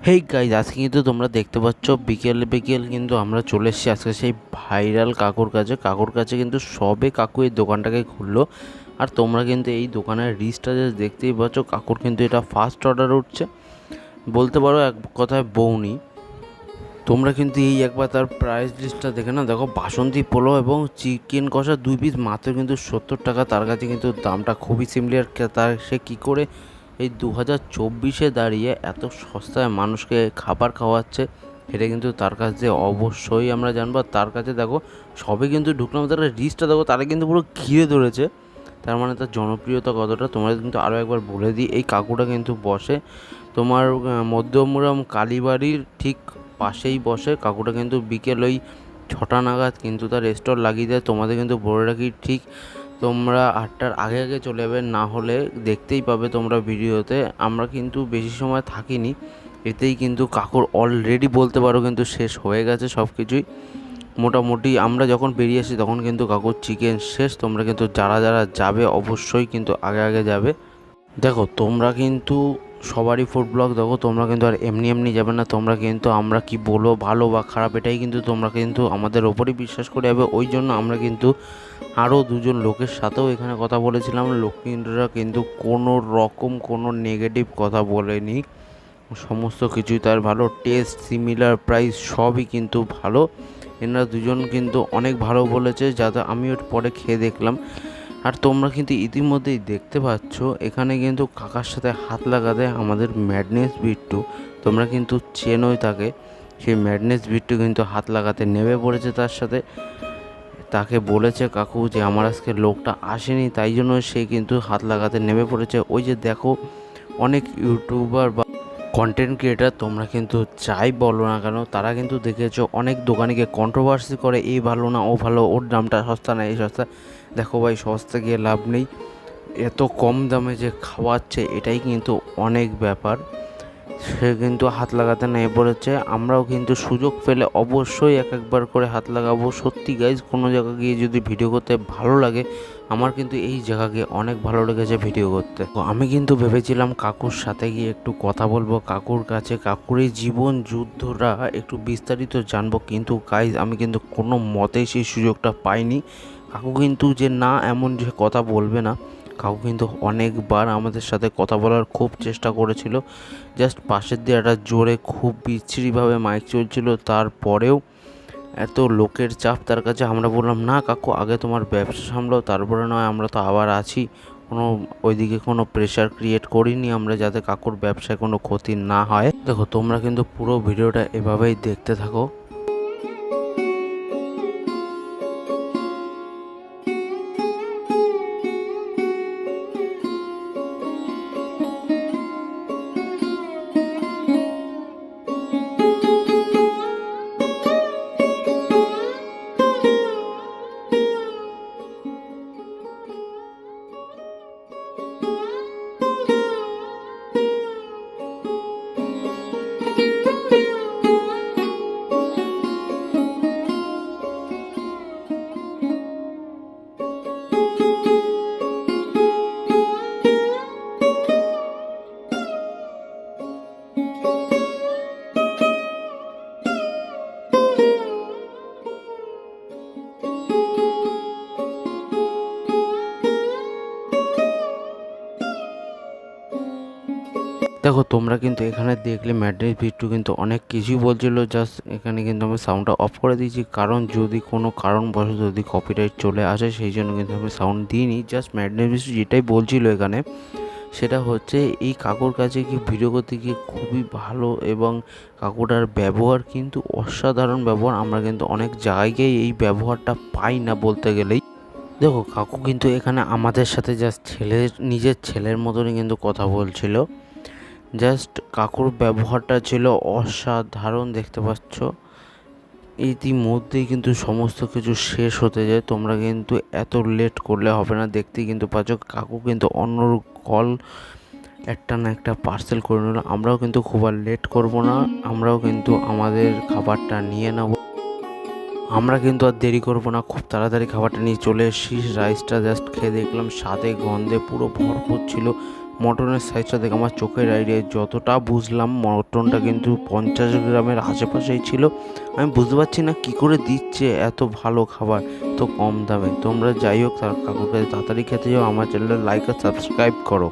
Hey guys, আজকে কিন্তু তোমরা দেখতে পাচ্ছ বিকেল বিকেল কিন্তু আমরা চলে এসেছি আজকে সেই ভাইরাল কাকুর কাছে কিন্তু সবে কাকু এই দোকানটাকে খুললো। আর তোমরা কিন্তু এই দোকানের রিচটা যে দেখতেই পাচ্ছ, কাকুর কিন্তু এটা ফার্স্ট অর্ডার উঠছে, বলতে পারো এক কথায় বউনি। তোমরা কিন্তু এই একবার তার প্রাইস লিস্টটা দেখে না, দেখো বাসন্তী পোলাও এবং চিকেন কষা 2 পিস মাত্র কিন্তু 70 টাকা। তার কাছে কিন্তু দামটা খুবই সিমিলার। তার সে কী করে এই 2024-এ দাঁড়িয়ে এত সস্তায় মানুষকে খাবার খাওয়াচ্ছে, এটা কিন্তু তার কাছে অবশ্যই আমরা জানবো। তার কাছে দেখো সবে কিন্তু ঢুকলাম, তার রিচটা দেখো, তারা কিন্তু পুরো ঘিরে ধরেছে। তার মানে তার জনপ্রিয়তা কতটা তোমরা কিন্তু আরও একবার বলে দিই। এই কাকুটা কিন্তু বসে তোমার মধ্যমগ্রাম কালীবাড়ির ঠিক পাশেই বসে। কাকুটা কিন্তু বিকেল ওই 6টা নাগাদ কিন্তু তার স্টল লাগিয়ে দেয়। তোমাদের কিন্তু বলে রাখি, ঠিক তোমরা 8টার আগে আগে চলে যাবে, না হলে দেখতেই পাবে তোমরা ভিডিওতে আমরা কিন্তু বেশি সময় থাকিনি। এতেই কিন্তু কাকুর অলরেডি বলতে পারো কিন্তু শেষ হয়ে গেছে সব কিছুই। মোটামুটি আমরা যখন বেরিয়ে আসি তখন কিন্তু কাকুর চিকেন শেষ। তোমরা কিন্তু যারা যারা যাবে অবশ্যই কিন্তু আগে আগে যাবে। দেখো তোমরা কিন্তু সবারই ফুড ব্লগ দেখো, তোমরা কিন্তু আর এমনি এমনি যাবে না। তোমরা কিন্তু আমরা কি বলবো ভালো বা খারাপ, এটাই কিন্তু তোমরা কিন্তু আমাদের ওপরই বিশ্বাস করে যাবে। ওই জন্য আমরা কিন্তু আরও 2জন লোকের সাথেও এখানে কথা বলেছিলাম। লোকেরা কিন্তু কোনো রকম কোনো নেগেটিভ কথা বলেনি, সমস্ত কিছুই তার ভালো, টেস্ট সিমিলার, প্রাইস সবই কিন্তু ভালো। এনারা 2জন কিন্তু অনেক ভালো বলেছে, যাতে আমিও পরে খেয়ে দেখলাম। আর তোমরা কিন্তু ইতিমধ্যেই দেখতে পাচ্ছ এখানে কিন্তু কাকার সাথে হাত লাগাতে আমাদের ম্যাডনেস বিট্টু, তোমরা কিন্তু চেনোই তাকে। সেই ম্যাডনেস বিট্টু কিন্তু হাত লাগাতে নেমে পড়েছে তার সাথে। তাকে বলেছে কাকু যে আমার আজকে লোকটা আসেনি, তাই জন্য সে কিন্তু হাত লাগাতে নেমে পড়েছে। ওই যে দেখো অনেক ইউটিউবার বা কন্টেন্ট ক্রিয়েটার, তোমরা কিন্তু যাই বলো না কেন, তারা কিন্তু দেখেছো অনেক দোকানিকে কন্ট্রোভার্সি করে, এই ভালো না ও ভালো, ওর দামটা সস্তা না এই সস্তা। দেখো ভাই, সস্তা গিয়ে লাভ নেই, এত কম দামে যে খাওয়াচ্ছে এটাই কিন্তু অনেক ব্যাপার। সে কিন্তু হাত লাগাতে নেমে পড়েছে। আমরাও কিন্তু সুযোগ পেলে অবশ্যই এক একবার করে হাত লাগাবো। সত্যি গাইজ, কোনো জায়গা গিয়ে যদি ভিডিও করতে ভালো লাগে, আমার কিন্তু এই জায়গাকে অনেক ভালো লেগেছে ভিডিও করতে। আমি কিন্তু ভেবেছিলাম কাকুর সাথে গিয়ে একটু কথা বলবো, কাকুর কাছে কাকুর এই জীবন যুদ্ধটা একটু বিস্তারিত জানবো, কিন্তু গাইজ আমি কিন্তু কোনো মতেই সেই সুযোগটা পাইনি। কাকু কিন্তু যে না এমন যে কথা বলবে না, কাকু কিন্তু অনেকবার আমাদের সাথে কথা বলার খুব চেষ্টা করেছিল। জাস্ট পাশের দিয়ে একটা জোরে খুব বিচ্ছিরিভাবে মাইক চলছিল, তারপরেও এত লোকের চাপ তার কাছে আমরা বললাম না কাকু, আগে তোমার ব্যবসা সামলাও, তারপরে নয়, আমরা তো আবার আছি। কোনো ওইদিকে কোনো প্রেশার ক্রিয়েট করিনি আমরা, যাতে কাকুর ব্যবসায় কোনো ক্ষতি না হয়। দেখো তোমরা কিন্তু পুরো ভিডিওটা এভাবেই দেখতে থাকো। দেখো তোমরা কিন্তু এখানে দেখলে ম্যাডনেস বিট্টু কিন্তু অনেক কিছুই বলছিল। জাস্ট এখানে কিন্তু আমি সাউন্ডটা অফ করে দিয়েছি, কারণ যদি কোনো কারণবশত যদি কপিরাইট চলে আসে সেই জন্য কিন্তু আমি সাউন্ড দিইনি। জাস্ট ম্যাডনেস বিট্টু যেটাই বলছিল এখানে, সেটা হচ্ছে এই কাকুর কাছে কি ভিডিও করতে গিয়ে খুবই ভালো, এবং কাকুটার ব্যবহার কিন্তু অসাধারণ ব্যবহার। আমরা কিন্তু অনেক জায়গায় এই ব্যবহারটা পাই না বলতে গেলেই। দেখো কাকু কিন্তু এখানে আমাদের সাথে জাস্ট নিজের ছেলের মতনই কিন্তু কথা বলছিল। জাস্ট কাকুর ব্যবহারটা ছিল অসাধারণ, দেখতে পাচ্ছ। ইতিমধ্যেই কিন্তু সমস্ত কিছু শেষ হতে যায়, তোমরা কিন্তু এত লেট করলে হবে না। দেখতেই কিন্তু পাচ্ছ কাকু কিন্তু অন্য কল একটা না একটা পার্সেল করে নিল। আমরাও কিন্তু খুব আর লেট করবো না, আমরাও কিন্তু আমাদের খাবারটা নিয়ে নেব। আমরা কিন্তু আর দেরি করবো না, খুব তাড়াতাড়ি খাবারটা নিয়ে চলে এসেছি। রাইসটা জাস্ট খেয়ে দেখলাম, স্বাদে গন্ধে পুরো ভরপুর ছিল। মটনের সাইজটা দেখে আমার চোখের আইডিয়া যতটা বুঝলাম মটনটা কিন্তু 50 গ্রামের আশেপাশেই ছিল। আমি বুঝতে পারছি না কী করে দিচ্ছে এত ভালো খাবার তো কম দামে। তোমরা যাই হোক তার কাকুর কাছে তাড়াতাড়ি খেতে যাও। আমার চ্যানেলটা লাইক আর সাবস্ক্রাইব করো।